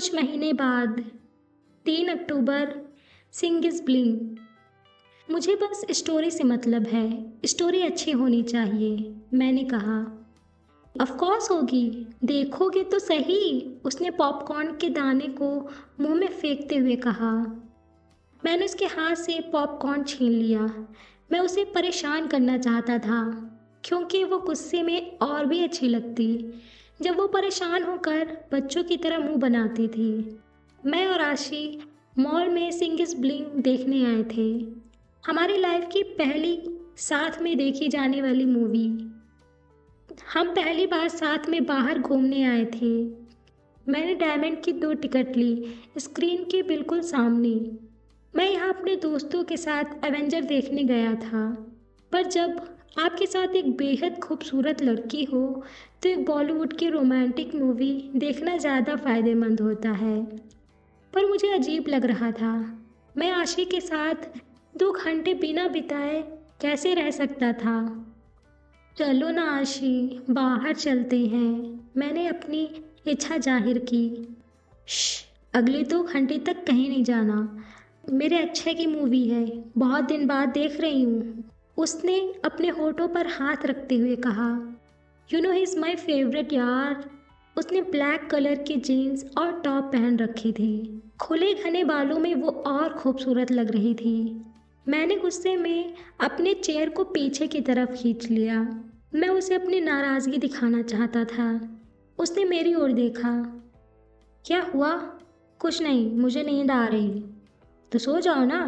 कुछ महीने बाद 3 अक्टूबर सिंगिस ब्लिंग। मुझे बस स्टोरी से मतलब है, स्टोरी अच्छी होनी चाहिए, मैंने कहा। ऑफ कोर्स होगी, देखोगे तो सही, उसने पॉपकॉर्न के दाने को मुंह में फेंकते हुए कहा। मैंने उसके हाथ से पॉपकॉर्न छीन लिया। मैं उसे परेशान करना चाहता था, क्योंकि वो गुस्से में और भी अच्छी लगती जब वो परेशान होकर बच्चों की तरह मुंह बनाती थी। मैं और आशी मॉल में सिंगिस ब्लिंग देखने आए थे, हमारी लाइफ की पहली साथ में देखी जाने वाली मूवी। हम पहली बार साथ में बाहर घूमने आए थे। मैंने डायमंड की 2 टिकट ली, स्क्रीन के बिल्कुल सामने। मैं यहाँ अपने दोस्तों के साथ एवेंजर देखने गया था, पर जब आपके साथ एक बेहद खूबसूरत लड़की हो तो एक बॉलीवुड की रोमांटिक मूवी देखना ज़्यादा फ़ायदेमंद होता है। पर मुझे अजीब लग रहा था, मैं आशी के साथ 2 घंटे बिना बिताए कैसे रह सकता था। चलो ना आशी, बाहर चलते हैं, मैंने अपनी इच्छा जाहिर की। अगले 2 घंटे तक कहीं नहीं जाना, मेरे अच्छे की मूवी है, बहुत दिन बाद देख रही हूँ, उसने अपने होठों पर हाथ रखते हुए कहा। You know he is my favourite यार। उसने ब्लैक कलर की जीन्स और टॉप पहन रखी थी, खुले घने बालों में वो और खूबसूरत लग रही थी। मैंने गुस्से में अपने चेयर को पीछे की तरफ खींच लिया। मैं उसे अपनी नाराज़गी दिखाना चाहता था। उसने मेरी ओर देखा। क्या हुआ? कुछ नहीं, मुझे नींद आ रही। तो सो जाओ ना।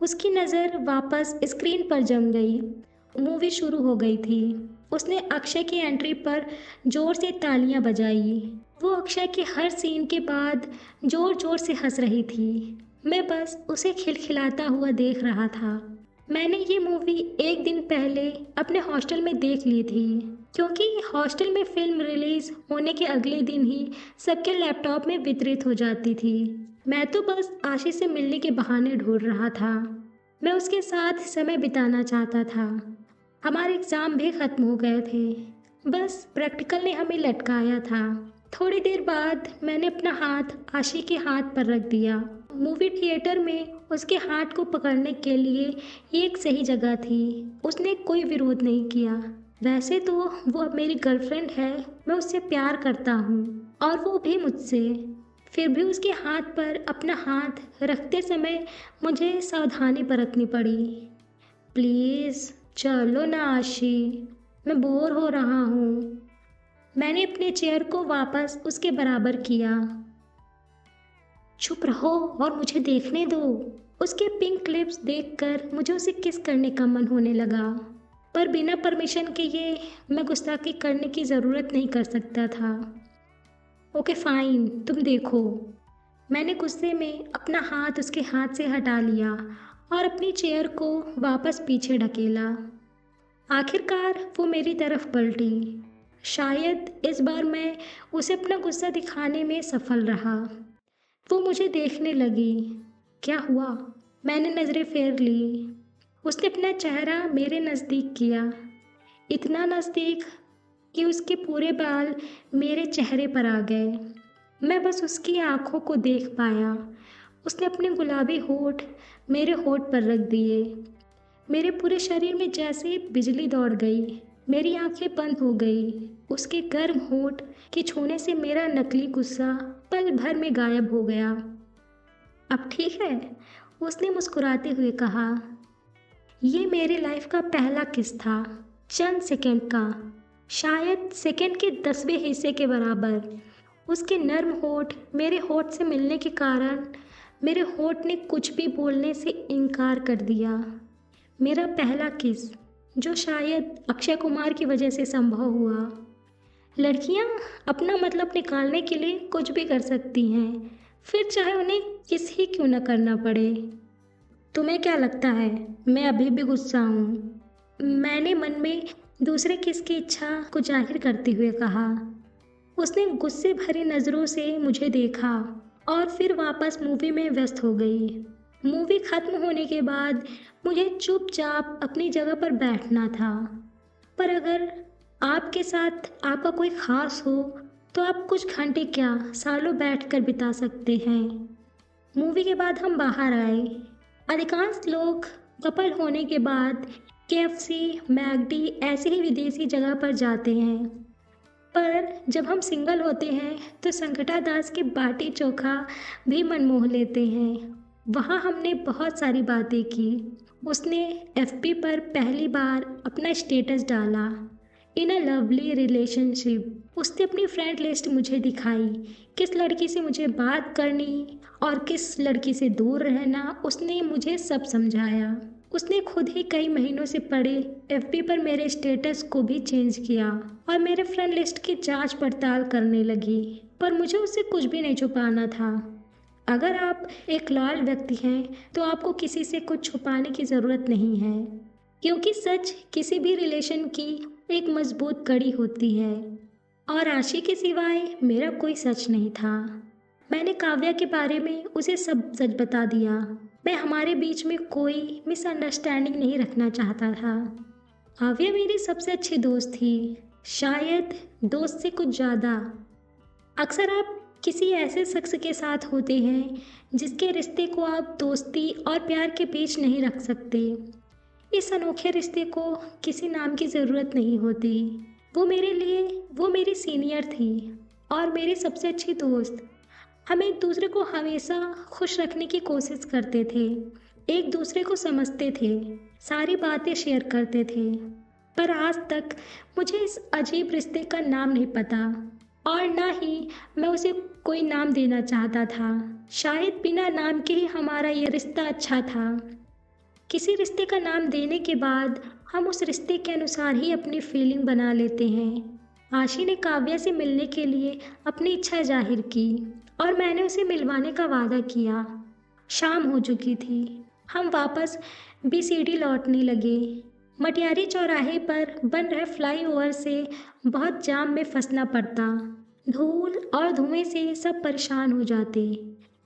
उसकी नज़र वापस स्क्रीन पर जम गई। मूवी शुरू हो गई थी। उसने अक्षय की एंट्री पर जोर से तालियां बजाई। वो अक्षय के हर सीन के बाद जोर जोर से हंस रही थी। मैं बस उसे खिलखिलाता हुआ देख रहा था। मैंने ये मूवी एक दिन पहले अपने हॉस्टल में देख ली थी, क्योंकि हॉस्टल में फिल्म रिलीज होने के अगले दिन ही सबके लैपटॉप में वितरित हो जाती थी। मैं तो बस आशी से मिलने के बहाने ढूंढ रहा था। मैं उसके साथ समय बिताना चाहता था। हमारे एग्ज़ाम भी ख़त्म हो गए थे, बस प्रैक्टिकल ने हमें लटकाया था। थोड़ी देर बाद मैंने अपना हाथ आशी के हाथ पर रख दिया। मूवी थिएटर में उसके हाथ को पकड़ने के लिए ये एक सही जगह थी। उसने कोई विरोध नहीं किया। वैसे तो वो अब मेरी गर्लफ्रेंड है, मैं उससे प्यार करता हूँ और वो भी मुझसे। फिर भी उसके हाथ पर अपना हाथ रखते समय मुझे सावधानी बरतनी पड़ी। प्लीज़ चलो ना आशी, मैं बोर हो रहा हूँ। मैंने अपने चेयर को वापस उसके बराबर किया। चुप रहो और मुझे देखने दो। उसके पिंक लिप्स देखकर मुझे उसे किस करने का मन होने लगा, पर बिना परमिशन के ये मैं गुस्ताखी करने की ज़रूरत नहीं कर सकता था। ओके फाइन, तुम देखो। मैंने गुस्से में अपना हाथ उसके हाथ से हटा लिया और अपनी चेयर को वापस पीछे ढकेला। आखिरकार वो मेरी तरफ पलटी। शायद इस बार मैं उसे अपना गुस्सा दिखाने में सफल रहा। वो मुझे देखने लगी। क्या हुआ? मैंने नज़रें फेर ली। उसने अपना चेहरा मेरे नज़दीक किया, इतना नज़दीक कि उसके पूरे बाल मेरे चेहरे पर आ गए। मैं बस उसकी आंखों को देख पाया। उसने अपने गुलाबी होठ मेरे होठ पर रख दिए। मेरे पूरे शरीर में जैसे बिजली दौड़ गई। मेरी आंखें बंद हो गई। उसके गर्म होठ के छूने से मेरा नकली गुस्सा पल भर में गायब हो गया। अब ठीक है, उसने मुस्कुराते हुए कहा। ये मेरी लाइफ का पहला किस था, चंद सेकंड का, शायद सेकंड के 10वें हिस्से के बराबर। उसके नर्म होठ मेरे होठ से मिलने के कारण मेरे होठ ने कुछ भी बोलने से इनकार कर दिया। मेरा पहला किस, जो शायद अक्षय कुमार की वजह से संभव हुआ। लड़कियां अपना मतलब निकालने के लिए कुछ भी कर सकती हैं, फिर चाहे उन्हें किस ही क्यों न करना पड़े। तुम्हें क्या लगता है मैं अभी भी गुस्सा हूँ? मैंने मन में दूसरे किस की इच्छा को जाहिर करते हुए कहा। उसने गुस्से भरी नज़रों से मुझे देखा और फिर वापस मूवी में व्यस्त हो गई। मूवी खत्म होने के बाद मुझे चुपचाप अपनी जगह पर बैठना था, पर अगर आपके साथ आपका कोई ख़ास हो तो आप कुछ घंटे क्या सालों बैठकर बिता सकते हैं। मूवी के बाद हम बाहर आए। अधिकांश लोग कपल होने के बाद केएफसी, मैकडी ऐसी ही विदेशी जगह पर जाते हैं, पर जब हम सिंगल होते हैं तो संकटा दास के बाटी चोखा भी मन मोह लेते हैं। वहाँ हमने बहुत सारी बातें की। उसने एफबी पर पहली बार अपना स्टेटस डाला, इन अ लवली रिलेशनशिप। उसने अपनी फ्रेंड लिस्ट मुझे दिखाई, किस लड़की से मुझे बात करनी और किस लड़की से दूर रहना उसने मुझे सब समझाया। उसने खुद ही कई महीनों से पड़े एफबी पर मेरे स्टेटस को भी चेंज किया और मेरे फ्रेंड लिस्ट की जांच पड़ताल करने लगी, पर मुझे उससे कुछ भी नहीं छुपाना था। अगर आप एक लॉयल व्यक्ति हैं तो आपको किसी से कुछ छुपाने की ज़रूरत नहीं है, क्योंकि सच किसी भी रिलेशन की एक मजबूत कड़ी होती है। और आशी के सिवाय मेरा कोई सच नहीं था। मैंने काव्या के बारे में उसे सब सच बता दिया। मैं हमारे बीच में कोई मिसअंडरस्टैंडिंग नहीं रखना चाहता था। काव्या मेरी सबसे अच्छी दोस्त थी, शायद दोस्त से कुछ ज़्यादा। अक्सर आप किसी ऐसे शख्स के साथ होते हैं जिसके रिश्ते को आप दोस्ती और प्यार के बीच नहीं रख सकते। इस अनोखे रिश्ते को किसी नाम की ज़रूरत नहीं होती। वो मेरी सीनियर थी और मेरी सबसे अच्छी दोस्त। हम एक दूसरे को हमेशा खुश रखने की कोशिश करते थे, एक दूसरे को समझते थे, सारी बातें शेयर करते थे। पर आज तक मुझे इस अजीब रिश्ते का नाम नहीं पता और ना ही मैं उसे कोई नाम देना चाहता था। शायद बिना नाम के ही हमारा ये रिश्ता अच्छा था। किसी रिश्ते का नाम देने के बाद हम उस रिश्ते के अनुसार ही अपनी फीलिंग बना लेते हैं। आशी ने काव्या से मिलने के लिए अपनी इच्छा जाहिर की और मैंने उसे मिलवाने का वादा किया। शाम हो चुकी थी। हम वापस बीसीडी लौटने लगे। मटियारी चौराहे पर बन रहे फ्लाईओवर से बहुत जाम में फंसना पड़ता। धूल और धुएं से सब परेशान हो जाते,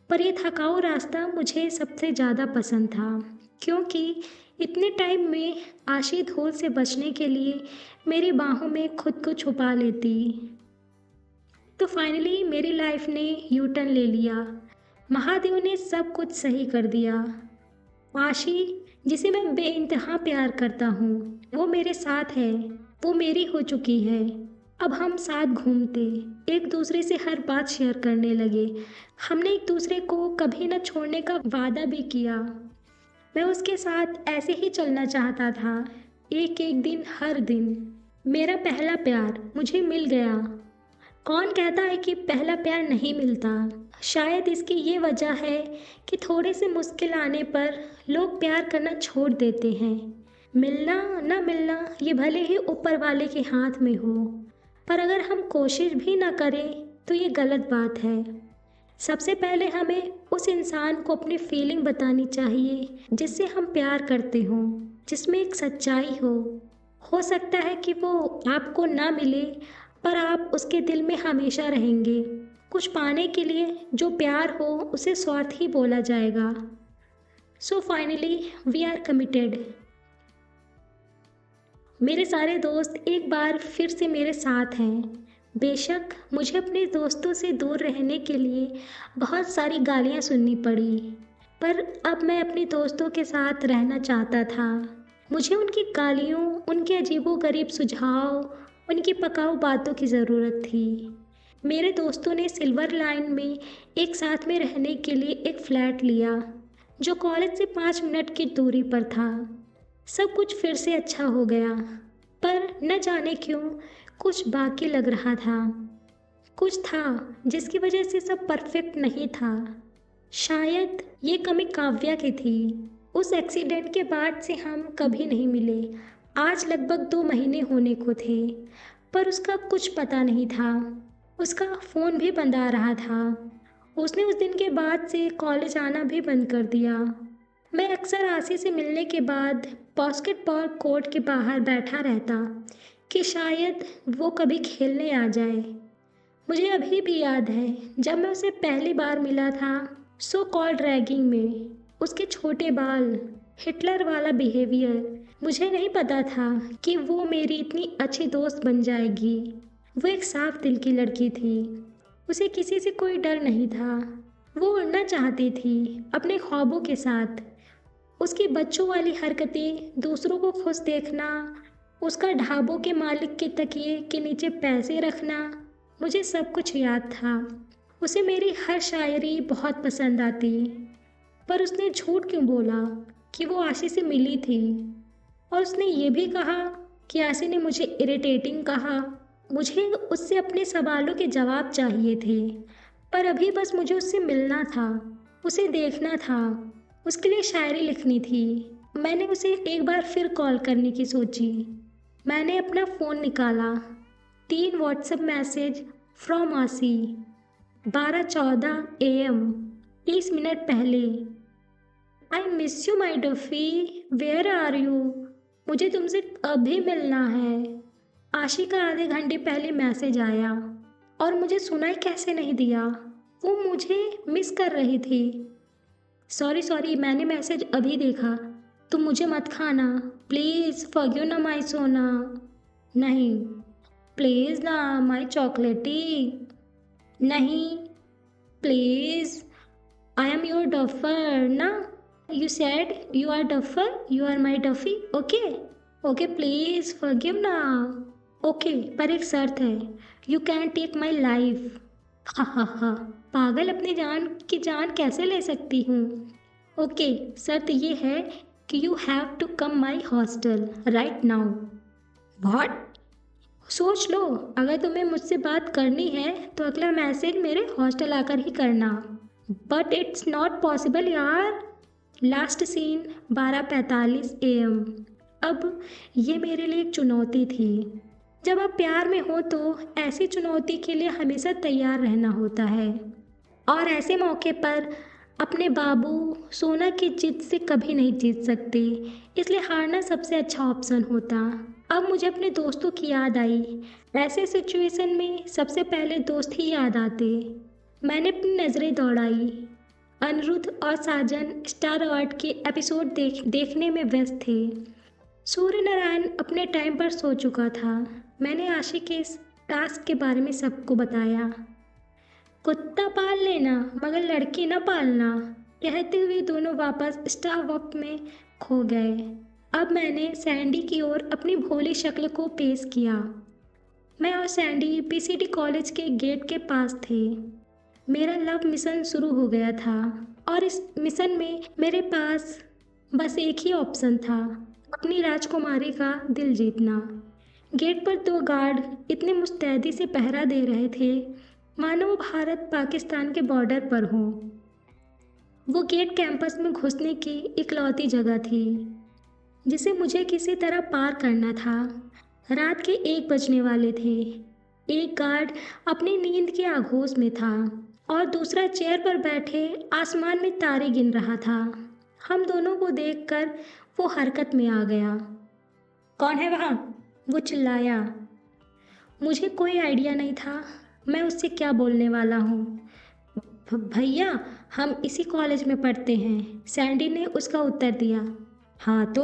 पर यह थकाऊ रास्ता मुझे सबसे ज़्यादा पसंद था, क्योंकि इतने टाइम में आशी धूल से बचने के लिए मेरी बाहों में खुद को छुपा लेती। तो फाइनली मेरी लाइफ ने यू टर्न ले लिया। महादेव ने सब कुछ सही कर दिया। आशी, जिसे मैं बेइंतहा प्यार करता हूँ, वो मेरे साथ है, वो मेरी हो चुकी है। अब हम साथ घूमते, एक दूसरे से हर बात शेयर करने लगे। हमने एक दूसरे को कभी न छोड़ने का वादा भी किया। मैं उसके साथ ऐसे ही चलना चाहता था, एक एक दिन, हर दिन। मेरा पहला प्यार मुझे मिल गया। कौन कहता है कि पहला प्यार नहीं मिलता? शायद इसकी ये वजह है कि थोड़े से मुश्किल आने पर लोग प्यार करना छोड़ देते हैं। मिलना ना मिलना ये भले ही ऊपर वाले के हाथ में हो, पर अगर हम कोशिश भी ना करें तो ये गलत बात है। सबसे पहले हमें उस इंसान को अपनी फीलिंग बतानी चाहिए जिससे हम प्यार करते हों, जिसमें एक सच्चाई हो। हो सकता है कि वो आपको ना मिले, पर आप उसके दिल में हमेशा रहेंगे। कुछ पाने के लिए जो प्यार हो उसे स्वार्थ ही बोला जाएगा। So finally we are committed. मेरे सारे दोस्त एक बार फिर से मेरे साथ हैं। बेशक मुझे अपने दोस्तों से दूर रहने के लिए बहुत सारी गालियाँ सुननी पड़ी, पर अब मैं अपने दोस्तों के साथ रहना चाहता था। मुझे उनकी गालियों, उनके अजीबोगरीब सुझाव, उनकी पकाऊ बातों की ज़रूरत थी। मेरे दोस्तों ने सिल्वर लाइन में एक साथ में रहने के लिए एक फ्लैट लिया, जो कॉलेज से 5 मिनट की दूरी पर था। सब कुछ फिर से अच्छा हो गया, पर न जाने क्यों कुछ बाकी लग रहा था। कुछ था जिसकी वजह से सब परफेक्ट नहीं था। शायद ये कमी काव्या की थी। उस एक्सीडेंट के बाद से हम कभी नहीं मिले। आज लगभग 2 महीने होने को थे, पर उसका कुछ पता नहीं था। उसका फ़ोन भी बंद आ रहा था। उसने उस दिन के बाद से कॉलेज आना भी बंद कर दिया। मैं अक्सर आशी से मिलने के बाद बास्केटबॉल कोर्ट के बाहर बैठा रहता कि शायद वो कभी खेलने आ जाए। मुझे अभी भी याद है जब मैं उसे पहली बार मिला था, सो कॉल्ड रैगिंग में। उसके छोटे बाल, हिटलर वाला बिहेवियर। मुझे नहीं पता था कि वो मेरी इतनी अच्छी दोस्त बन जाएगी। वो एक साफ दिल की लड़की थी। उसे किसी से कोई डर नहीं था। वो उड़ना चाहती थी अपने ख्वाबों के साथ। उसकी बच्चों वाली हरकतें, दूसरों को खुश देखना, उसका ढाबों के मालिक के तकिए के नीचे पैसे रखना, मुझे सब कुछ याद था। उसे मेरी हर शायरी बहुत पसंद आती। पर उसने झूठ क्यों बोला कि वो आशी से मिली थी। और उसने ये भी कहा कि आशी ने मुझे इरिटेटिंग कहा। मुझे उससे अपने सवालों के जवाब चाहिए थे, पर अभी बस मुझे उससे मिलना था, उसे देखना था, उसके लिए शायरी लिखनी थी। मैंने उसे एक बार फिर कॉल करने की सोची। मैंने अपना फ़ोन निकाला। 3 व्हाट्सएप मैसेज फ्रॉम आशी। 12:14 AM, 30 मिनट पहले। I miss you my Duffy, where are you. मुझे तुमसे अभी मिलना है। आशी का आधे घंटे पहले मैसेज आया और मुझे सुनाई कैसे नहीं दिया। वो मुझे मिस कर रही थी। सॉरी, मैंने मैसेज अभी देखा। तुम मुझे मत खाना, प्लीज़ फॉरगिव ना माई सोना। नहीं, प्लीज़ ना माई चॉकलेटी। नहीं, please, I am your duffer ना। You said you are duffer, you are my duffy. Okay please forgive ना। ओके, पर एक शर्त है। You can take my life. हा, पागल, अपनी जान की जान कैसे ले सकती हूँ। ओके, शर्त ये है कि you have to come my hostel right now. What? सोच लो, अगर तुम्हें मुझसे बात करनी है तो अगला मैसेज मेरे हॉस्टल आकर ही करना। बट इट्स नॉट पॉसिबल यार। Last seen 12:45 AM। अब ये मेरे लिए एक चुनौती थी। जब आप प्यार में हो तो ऐसी चुनौती के लिए हमेशा तैयार रहना होता है। और ऐसे मौके पर अपने बाबू सोना की जिद से कभी नहीं जीत सकते, इसलिए हारना सबसे अच्छा ऑप्शन होता। अब मुझे अपने दोस्तों की याद आई। ऐसे सिचुएशन में सबसे पहले दोस्त ही याद आते। मैंने अपनी नज़रें दौड़ाई। अनिरुद्ध और साजन स्टार अवार्ड के एपिसोड देखने में व्यस्त थे। सूर्य नारायण अपने टाइम पर सो चुका था। मैंने आशी के इस टास्क के बारे में सबको बताया। कुत्ता पाल लेना मगर लड़की न पालना, कहते हुए दोनों वापस स्टार वक्त में खो गए। अब मैंने सैंडी की ओर अपनी भोली शक्ल को पेश किया। मैं और सैंडी PCT कॉलेज के गेट के पास थे। मेरा लव मिशन शुरू हो गया था और इस मिशन में मेरे पास बस एक ही ऑप्शन था, अपनी राजकुमारी का दिल जीतना। गेट पर 2 गार्ड इतने मुस्तैदी से पहरा दे रहे थे मानो वो भारत पाकिस्तान के बॉर्डर पर हो। वो गेट कैंपस में घुसने की इकलौती जगह थी जिसे मुझे किसी तरह पार करना था। रात के 1 बजने वाले थे। एक गार्ड अपनी नींद के आगोश में था और दूसरा चेयर पर बैठे आसमान में तारे गिन रहा था। हम दोनों को देखकर वो हरकत में आ गया। कौन है वहाँ? वो चिल्लाया। मुझे कोई आइडिया नहीं था मैं उससे क्या बोलने वाला हूँ। भैया, हम इसी कॉलेज में पढ़ते हैं, सैंडी ने उसका उत्तर दिया। हाँ तो?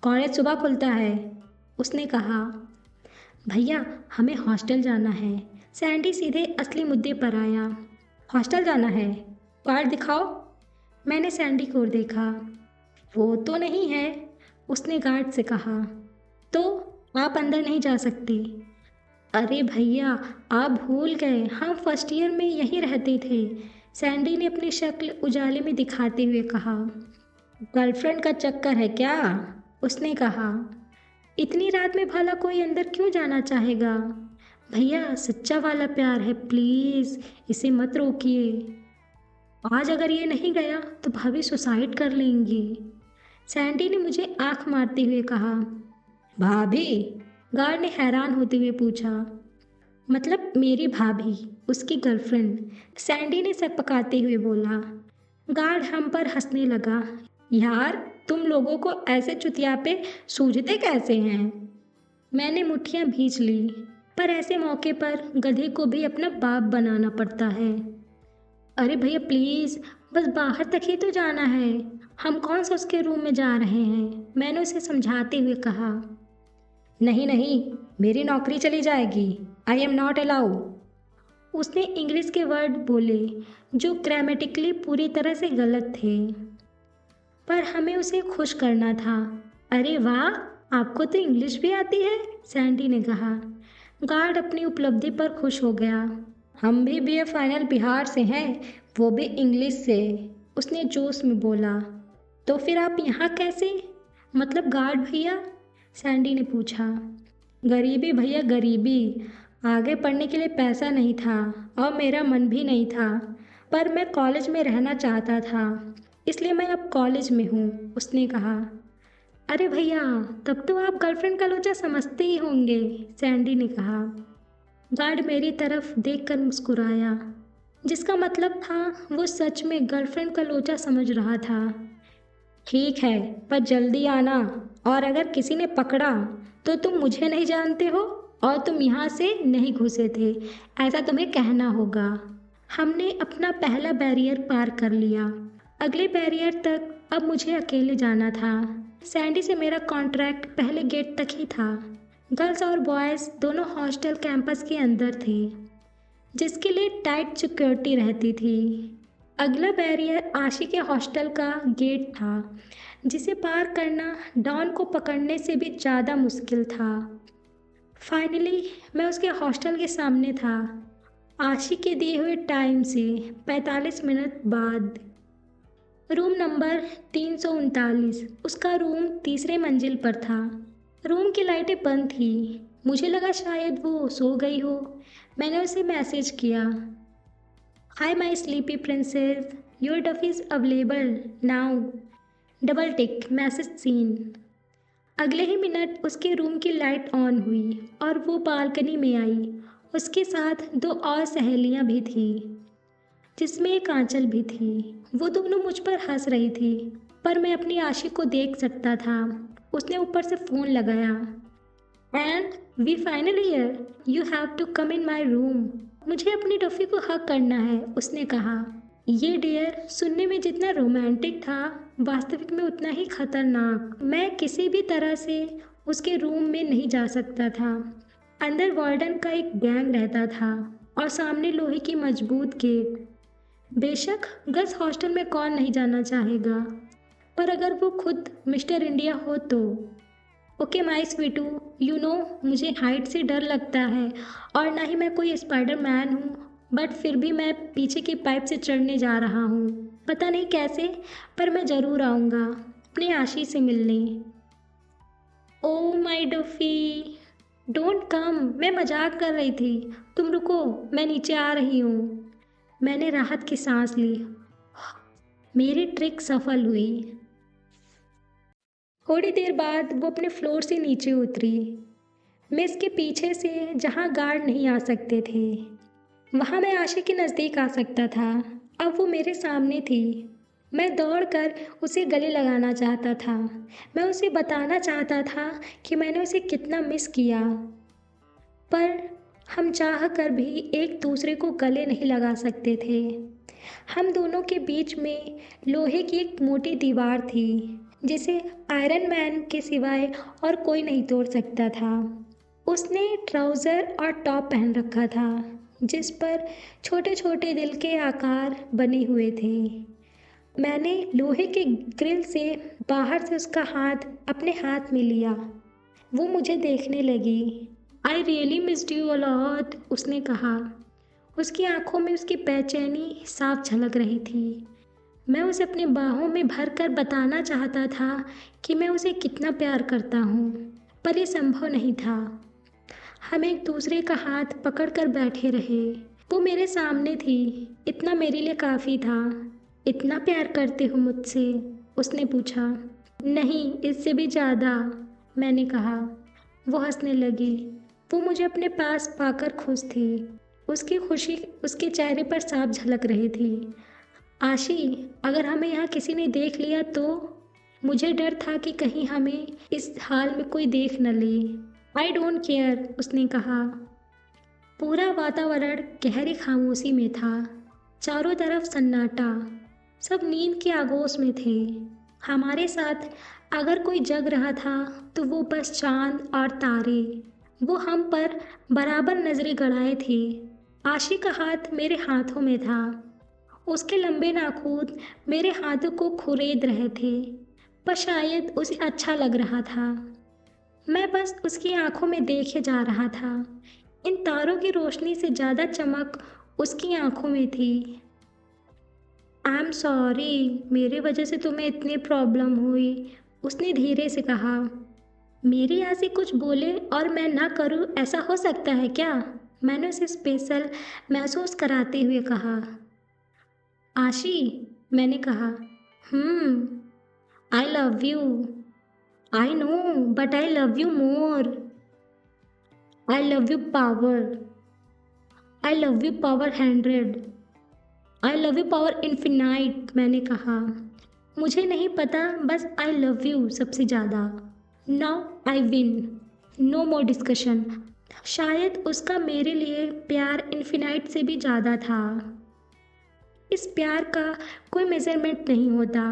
कॉलेज सुबह खुलता है, उसने कहा। भैया, हमें हॉस्टल जाना है। सैंडी सीधे असली मुद्दे पर आया। हॉस्टल जाना है? कार्ड दिखाओ। मैंने सैंडी को देखा। वो तो नहीं है, उसने गार्ड से कहा। तो आप अंदर नहीं जा सकते। अरे भैया, आप भूल गए, हम फर्स्ट ईयर में यहीं रहते थे, सैंडी ने अपनी शक्ल उजाले में दिखाते हुए कहा। गर्लफ्रेंड का चक्कर है क्या? उसने कहा। इतनी रात में भला कोई अंदर क्यों जाना चाहेगा? भैया, सच्चा वाला प्यार है, प्लीज़ इसे मत रोकिए। आज अगर ये नहीं गया तो भाभी सुसाइड कर लेंगी, सैंडी ने मुझे आंख मारते हुए कहा। भाभी? गार्ड ने हैरान होते हुए पूछा। मतलब मेरी भाभी, उसकी गर्लफ्रेंड, सैंडी ने सर पकाते हुए बोला। गार्ड हम पर हंसने लगा। यार, तुम लोगों को ऐसे चुतियापे सूझते कैसे हैं? मैंने मुट्ठियां भींच ली, पर ऐसे मौके पर गधे को भी अपना बाप बनाना पड़ता है। अरे भैया प्लीज़, बस बाहर तक ही तो जाना है, हम कौन सा उसके रूम में जा रहे हैं, मैंने उसे समझाते हुए कहा। नहीं, मेरी नौकरी चली जाएगी, आई एम नॉट अलाउ। उसने इंग्लिश के वर्ड बोले जो ग्रामेटिकली पूरी तरह से गलत थे, पर हमें उसे खुश करना था। अरे वाह, आपको तो इंग्लिश भी आती है, सैंडी ने कहा। गार्ड अपनी उपलब्धि पर खुश हो गया। हम भी बीए फाइनल बिहार से हैं, वो भी इंग्लिश से, उसने जोश में बोला। तो फिर आप यहाँ कैसे? मतलब गार्ड भैया, सैंडी ने पूछा। गरीबी भैया गरीबी, आगे पढ़ने के लिए पैसा नहीं था और मेरा मन भी नहीं था, पर मैं कॉलेज में रहना चाहता था, इसलिए मैं अब कॉलेज में हूँ, उसने कहा। अरे भैया, तब तो आप गर्लफ्रेंड का लोचा समझते ही होंगे, सैंडी ने कहा। गार्ड मेरी तरफ देखकर मुस्कुराया, जिसका मतलब था वो सच में गर्लफ्रेंड का लोचा समझ रहा था। ठीक है, पर जल्दी आना, और अगर किसी ने पकड़ा तो तुम मुझे नहीं जानते हो और तुम यहाँ से नहीं घुसे थे, ऐसा तुम्हें कहना होगा। हमने अपना पहला बैरियर पार कर लिया। अगले बैरियर तक अब मुझे अकेले जाना था। सैंडी से मेरा कॉन्ट्रैक्ट पहले गेट तक ही था। गर्ल्स और बॉयज़ दोनों हॉस्टल कैंपस के अंदर थे, जिसके लिए टाइट सिक्योरिटी रहती थी। अगला बैरियर आशी के हॉस्टल का गेट था, जिसे पार करना डॉन को पकड़ने से भी ज़्यादा मुश्किल था। फाइनली मैं उसके हॉस्टल के सामने था, आशी के दिए हुए टाइम से 45 मिनट बाद। रूम नंबर 339, उसका रूम तीसरे मंजिल पर था। रूम की लाइटें बंद थी। मुझे लगा शायद वो सो गई हो। मैंने उसे मैसेज किया, हाय माई स्लीपी प्रिंसेस, योर डफ is available now, double tick, message seen. अगले ही मिनट उसके रूम की लाइट ऑन हुई और वो बालकनी में आई। उसके साथ दो और सहेलियां भी थीं, जिसमें एक आंचल भी थी। वो दोनों मुझ पर हंस रही थी, पर मैं अपनी आशी को देख सकता था। उसने ऊपर से फ़ोन लगाया। And we finally here, you have to come in my room. मुझे अपनी डफ़ी को हक करना है, उसने कहा। ये डियर सुनने में जितना रोमांटिक था, वास्तविक में उतना ही खतरनाक। मैं किसी भी तरह से उसके रूम में नहीं जा सकता था। अंदर वार्डन का एक गैंग रहता था और सामने लोहे की मजबूत गेट। बेशक गर्ल्स हॉस्टल में कौन नहीं जाना चाहेगा, पर अगर वो खुद मिस्टर इंडिया हो तो। Okay my Sweetu, you know मुझे हाइट से डर लगता है और ना ही मैं कोई स्पाइडरमैन हूँ, बट फिर भी मैं पीछे की पाइप से चढ़ने जा रहा हूँ। पता नहीं कैसे, पर मैं ज़रूर आऊँगा अपने आशी से मिलने। ओ माई डफी, डोंट कम, मैं मजाक कर रही थी। तुम रुको, मैं नीचे आ रही हूँ। मैंने राहत की सांस ली। मेरी ट्रिक सफल हुई। थोड़ी देर बाद वो अपने फ्लोर से नीचे उतरी। मैं इसके पीछे से, जहाँ गार्ड नहीं आ सकते थे, वहाँ मैं आशी के नज़दीक आ सकता था। अब वो मेरे सामने थी। मैं दौड़कर उसे गले लगाना चाहता था। मैं उसे बताना चाहता था कि मैंने उसे कितना मिस किया, पर हम चाह कर भी एक दूसरे को गले नहीं लगा सकते थे। हम दोनों के बीच में लोहे की एक मोटी दीवार थी, जिसे आयरन मैन के सिवाय और कोई नहीं तोड़ सकता था। उसने ट्राउज़र और टॉप पहन रखा था, जिस पर छोटे छोटे दिल के आकार बने हुए थे। मैंने लोहे के ग्रिल से बाहर से उसका हाथ अपने हाथ में लिया। वो मुझे देखने लगी। I really missed you a lot, उसने कहा। उसकी आंखों में उसकी बेचैनी साफ झलक रही थी। मैं उसे अपने बाहों में भरकर बताना चाहता था कि मैं उसे कितना प्यार करता हूँ, पर यह संभव नहीं था। हम एक दूसरे का हाथ पकड़कर बैठे रहे। वो मेरे सामने थी, इतना मेरे लिए काफ़ी था। इतना प्यार करते हो मुझसे, उसने पूछा। नहीं, इससे भी ज़्यादा, मैंने कहा। वो हंसने लगी। वो मुझे अपने पास पाकर खुश थी। उसकी खुशी उसके चेहरे पर साफ झलक रही थी। आशी, अगर हमें यहाँ किसी ने देख लिया तो? मुझे डर था कि कहीं हमें इस हाल में कोई देख न ले। आई डोंट केयर, उसने कहा। पूरा वातावरण गहरी खामोशी में था। चारों तरफ सन्नाटा, सब नींद के आगोश में थे। हमारे साथ अगर कोई जग रहा था तो वो बस चांद और तारे। वो हम पर बराबर नजरें गड़ाए थे। आशी का हाथ मेरे हाथों में था। उसके लंबे नाखून मेरे हाथों को खुरेद रहे थे, पर शायद उसे अच्छा लग रहा था। मैं बस उसकी आंखों में देखे जा रहा था। इन तारों की रोशनी से ज़्यादा चमक उसकी आंखों में थी। आई एम सॉरी, मेरी वजह से तुम्हें इतनी प्रॉब्लम हुई, उसने धीरे से कहा। मेरी यहाँ से कुछ बोले और मैं ना करूँ, ऐसा हो सकता है क्या? मैंने उसे स्पेशल महसूस कराते हुए कहा। आशी, मैंने कहा, I love you. I know, but I love you more. I love you power. I love you power 100। I love you power infinite, मैंने कहा। मुझे नहीं पता, बस आई लव यू सबसे ज़्यादा। Now I win, no more discussion. शायद उसका मेरे लिए प्यार इन्फिनाइट से भी ज़्यादा था। इस प्यार का कोई मेजरमेंट नहीं होता।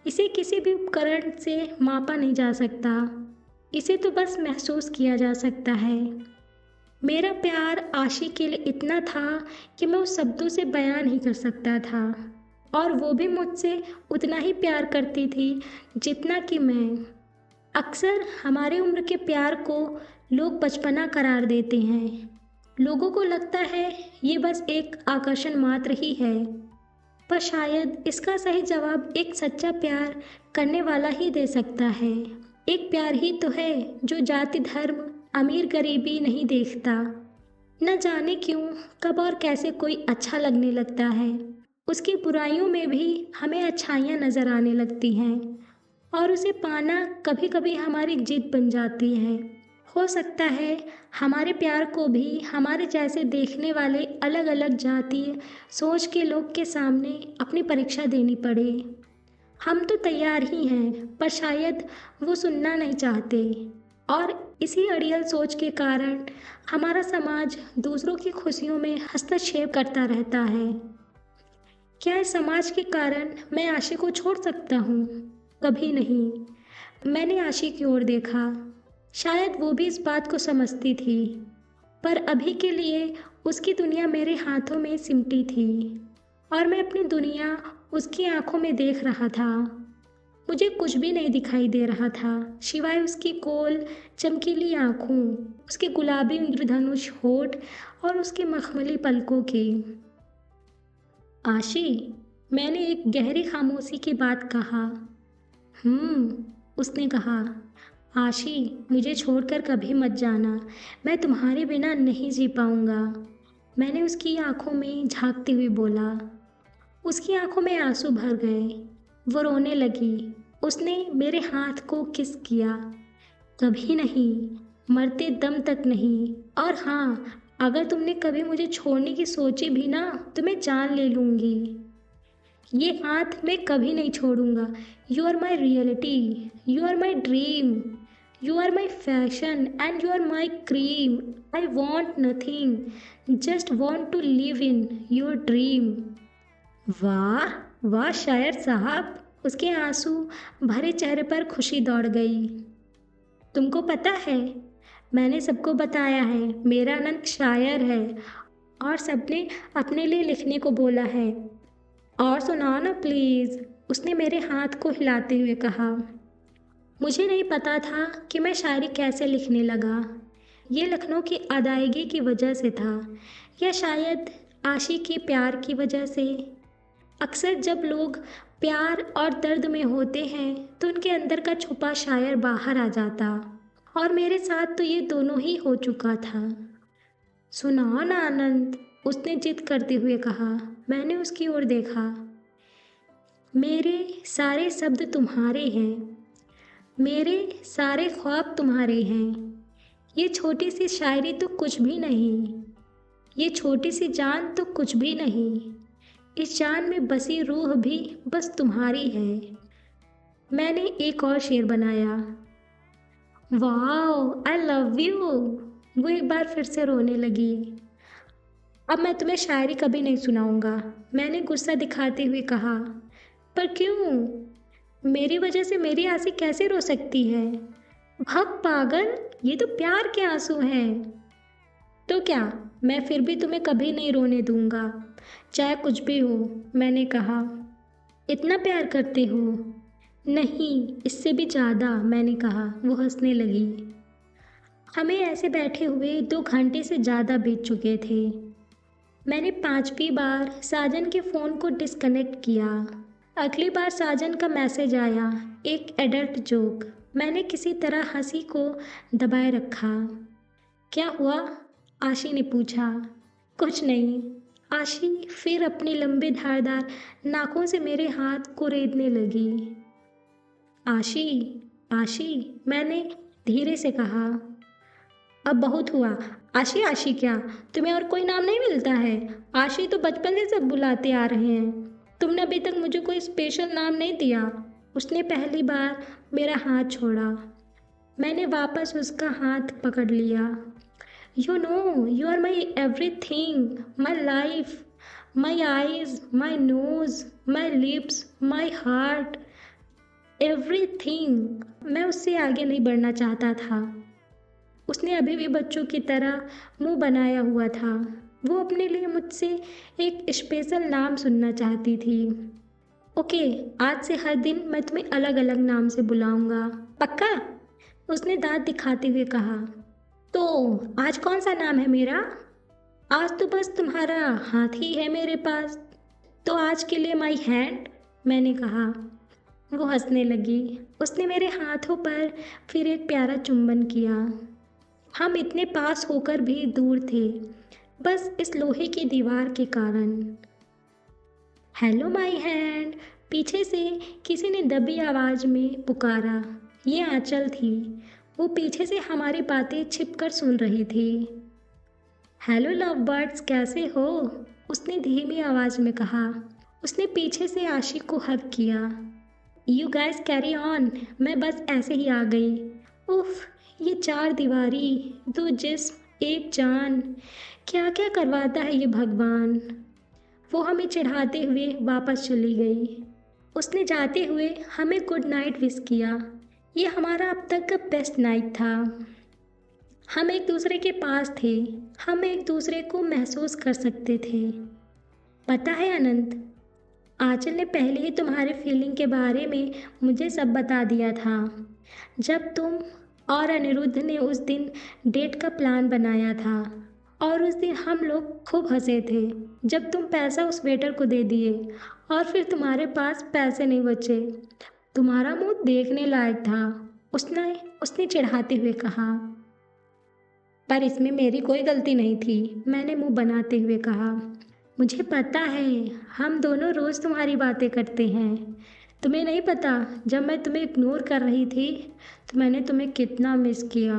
इसे किसी भी उपकरण से मापा नहीं जा सकता। इसे तो बस महसूस किया जा सकता है। मेरा प्यार आशी के लिए इतना था कि मैं उस शब्दों से बयान नहीं कर सकता था, और वो भी मुझसे उतना ही प्यार करती थी जितना कि मैं। अक्सर हमारे उम्र के प्यार को लोग बचपना करार देते हैं। लोगों को लगता है ये बस एक आकर्षण मात्र ही है, पर शायद इसका सही जवाब एक सच्चा प्यार करने वाला ही दे सकता है। एक प्यार ही तो है जो जाति धर्म अमीर गरीबी नहीं देखता। न जाने क्यों कब और कैसे कोई अच्छा लगने लगता है। उसकी बुराइयों में भी हमें अच्छाइयाँ नज़र आने लगती हैं, और उसे पाना कभी कभी हमारी जिद बन जाती है। हो सकता है हमारे प्यार को भी हमारे जैसे देखने वाले अलग अलग जातीय सोच के लोग के सामने अपनी परीक्षा देनी पड़े। हम तो तैयार ही हैं, पर शायद वो सुनना नहीं चाहते, और इसी अड़ियल सोच के कारण हमारा समाज दूसरों की खुशियों में हस्तक्षेप करता रहता है। क्या इस समाज के कारण मैं आशी को छोड़ सकता हूँ? कभी नहीं। मैंने आशी की ओर देखा। शायद वो भी इस बात को समझती थी, पर अभी के लिए उसकी दुनिया मेरे हाथों में सिमटी थी, और मैं अपनी दुनिया उसकी आंखों में देख रहा था। मुझे कुछ भी नहीं दिखाई दे रहा था सिवाय उसकी गोल चमकीली आंखों, उसके गुलाबी इंद्रधनुष होठ और उसके मखमली पलकों के। आशी, मैंने एक गहरी खामोशी के बाद कहा। उसने कहा। आशी, मुझे छोड़कर कभी मत जाना, मैं तुम्हारे बिना नहीं जी पाऊंगा। मैंने उसकी आंखों में झांकते हुए बोला। उसकी आंखों में आंसू भर गए। वो रोने लगी। उसने मेरे हाथ को किस किया। कभी नहीं, मरते दम तक नहीं। और हाँ, अगर तुमने कभी मुझे छोड़ने की सोची भी ना, तो मैं जान ले लूँगी। ये हाथ मैं कभी नहीं छोड़ूंगा। You are my reality, you are my dream, you are my fashion and you are my cream. I want nothing, just want to live in your dream. वाह वाह शायर साहब, उसके आंसू भरे चेहरे पर खुशी दौड़ गई। तुमको पता है, मैंने सबको बताया है मेरा अनंत शायर है, और सबने अपने लिए लिखने को बोला है। और सुनाओ ना प्लीज़, उसने मेरे हाथ को हिलाते हुए कहा। मुझे नहीं पता था कि मैं शायरी कैसे लिखने लगा। ये लखनऊ की अदायगी की वजह से था, या शायद आशी के प्यार की वजह से। अक्सर जब लोग प्यार और दर्द में होते हैं तो उनके अंदर का छुपा शायर बाहर आ जाता, और मेरे साथ तो ये दोनों ही हो चुका था। सुनाओ ना आनंद, उसने जिद करते हुए कहा। मैंने उसकी ओर देखा। मेरे सारे शब्द तुम्हारे हैं, मेरे सारे ख्वाब तुम्हारे हैं। ये छोटी सी शायरी तो कुछ भी नहीं, ये छोटी सी जान तो कुछ भी नहीं। इस जान में बसी रूह भी बस तुम्हारी है। मैंने एक और शेर बनाया। Wow, I love you. वो एक बार फिर से रोने लगी। अब मैं तुम्हें शायरी कभी नहीं सुनाऊंगा, मैंने गुस्सा दिखाते हुए कहा। पर क्यों? मेरी वजह से मेरी आशी कैसे रो सकती है? भाग पागल, ये तो प्यार के आंसू हैं। तो क्या, मैं फिर भी तुम्हें कभी नहीं रोने दूंगा, चाहे कुछ भी हो, मैंने कहा। इतना प्यार करते हो? नहीं, इससे भी ज़्यादा, मैंने कहा। वो हंसने लगी। हमें ऐसे बैठे हुए 2 घंटे से ज़्यादा बीत चुके थे। मैंने 5वीं बार साजन के फ़ोन को डिस्कनेक्ट किया। अगली बार साजन का मैसेज आया, एक एडल्ट जोक। मैंने किसी तरह हंसी को दबाए रखा। क्या हुआ? आशी ने पूछा। कुछ नहीं। आशी फिर अपने लंबे धारदार नाखून से मेरे हाथ को रेतने लगी। आशी, आशी, मैंने धीरे से कहा। अब बहुत हुआ। आशी आशी क्या, तुम्हें और कोई नाम नहीं मिलता है? आशी तो बचपन से सब बुलाते आ रहे हैं। तुमने अभी तक मुझे कोई स्पेशल नाम नहीं दिया। उसने पहली बार मेरा हाथ छोड़ा। मैंने वापस उसका हाथ पकड़ लिया। You know, you are my everything, my life, my eyes, my nose, my lips, my heart, everything. मैं उससे आगे नहीं बढ़ना चाहता था। उसने अभी भी बच्चों की तरह मुंह बनाया हुआ था। वो अपने लिए मुझसे एक स्पेशल नाम सुनना चाहती थी। ओके, आज से हर दिन मैं तुम्हें अलग अलग नाम से बुलाऊंगा, पक्का? उसने दांत दिखाते हुए कहा। तो आज कौन सा नाम है मेरा? आज तो बस तुम्हारा हाथ ही है मेरे पास। तो आज के लिए माई हैंड, मैंने कहा। वो हंसने लगी। उसने मेरे हाथों पर फिर एक प्यारा चुंबन किया। हम इतने पास होकर भी दूर थे, बस इस लोहे की दीवार के कारण। हेलो माई हैंड, पीछे से किसी ने दबी आवाज़ में पुकारा। ये आंचल थी। वो पीछे से हमारी बातें छिपकर सुन रही थी। हेलो लव बर्ड्स, कैसे हो? उसने धीमी आवाज़ में कहा। उसने पीछे से आशिक को हग किया। यू गाइस कैरी ऑन, मैं बस ऐसे ही आ गई। उफ, ये 4 दीवारी, 2 जिस्म, एक जान, क्या क्या करवाता है ये भगवान। वो हमें चिढ़ाते हुए वापस चली गई। उसने जाते हुए हमें गुड नाइट विश किया। ये हमारा अब तक का बेस्ट नाइट था। हम एक दूसरे के पास थे। हम एक दूसरे को महसूस कर सकते थे। पता है अनंत, आंचल ने पहले ही तुम्हारे फीलिंग के बारे में मुझे सब बता दिया था। जब तुम और अनिरुद्ध ने उस दिन डेट का प्लान बनाया था, और उस दिन हम लोग खूब हंसे थे जब तुम पैसा उस वेटर को दे दिए और फिर तुम्हारे पास पैसे नहीं बचे। तुम्हारा मुंह देखने लायक था, उसने उसने चिढ़ाते हुए कहा। पर इसमें मेरी कोई गलती नहीं थी, मैंने मुंह बनाते हुए कहा। मुझे पता है, हम दोनों रोज़ तुम्हारी बातें करते हैं। तुम्हें नहीं पता, जब मैं तुम्हें इग्नोर कर रही थी तो मैंने तुम्हें कितना मिस किया।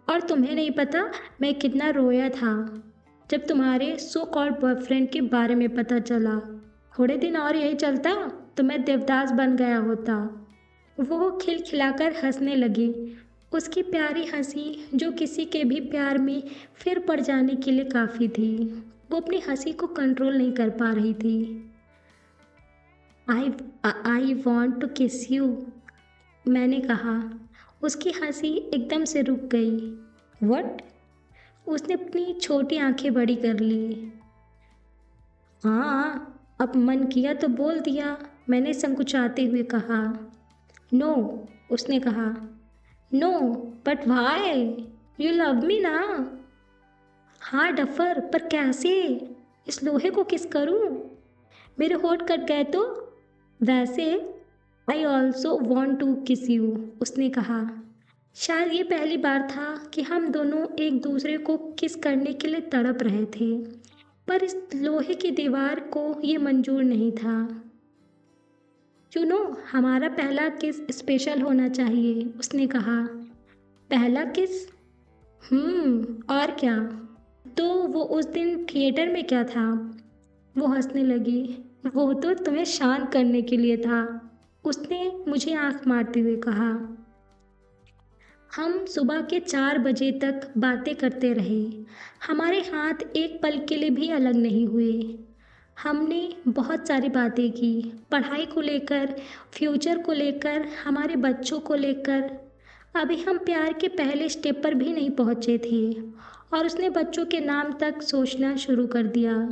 और तुम्हें नहीं पता मैं कितना रोया था जब तुम्हारे सो कॉल्ड बॉयफ्रेंड के बारे में पता चला। थोड़े दिन और यही चलता तो मैं देवदास बन गया होता। वो खिलखिलाकर हंसने लगी। उसकी प्यारी हंसी जो किसी के भी प्यार में फिर पड़ जाने के लिए काफ़ी थी। वो अपनी हंसी को कंट्रोल नहीं कर पा रही थी। आई वॉन्ट टू किस यू, मैंने कहा। उसकी हंसी एकदम से रुक गई। वट? उसने अपनी छोटी आंखें बड़ी कर ली। हाँ, अब मन किया तो बोल दिया, मैंने संकुचाते हुए कहा। नो, उसने कहा। No, but why? You love me ना? हाँ डफर, पर कैसे? इस लोहे को किस करूं? मेरे होठ कट गए तो? वैसे आई ऑल्सो वॉन्ट टू किस यू, उसने कहा। शायद ये पहली बार था कि हम दोनों एक दूसरे को किस करने के लिए तड़प रहे थे, पर इस लोहे की दीवार को ये मंजूर नहीं था। यू नो, हमारा पहला किस स्पेशल होना चाहिए, उसने कहा। पहला किस? और क्या? तो वो उस दिन थिएटर में क्या था? वो हंसने लगी। वो तो तुम्हें शांत करने के लिए था, उसने मुझे आंख मारते हुए कहा। हम सुबह के 4 बजे तक बातें करते रहे। हमारे हाथ एक पल के लिए भी अलग नहीं हुए। हमने बहुत सारी बातें की, पढ़ाई को लेकर, फ्यूचर को लेकर, हमारे बच्चों को लेकर। अभी हम प्यार के पहले स्टेप पर भी नहीं पहुंचे थे और उसने बच्चों के नाम तक सोचना शुरू कर दिया।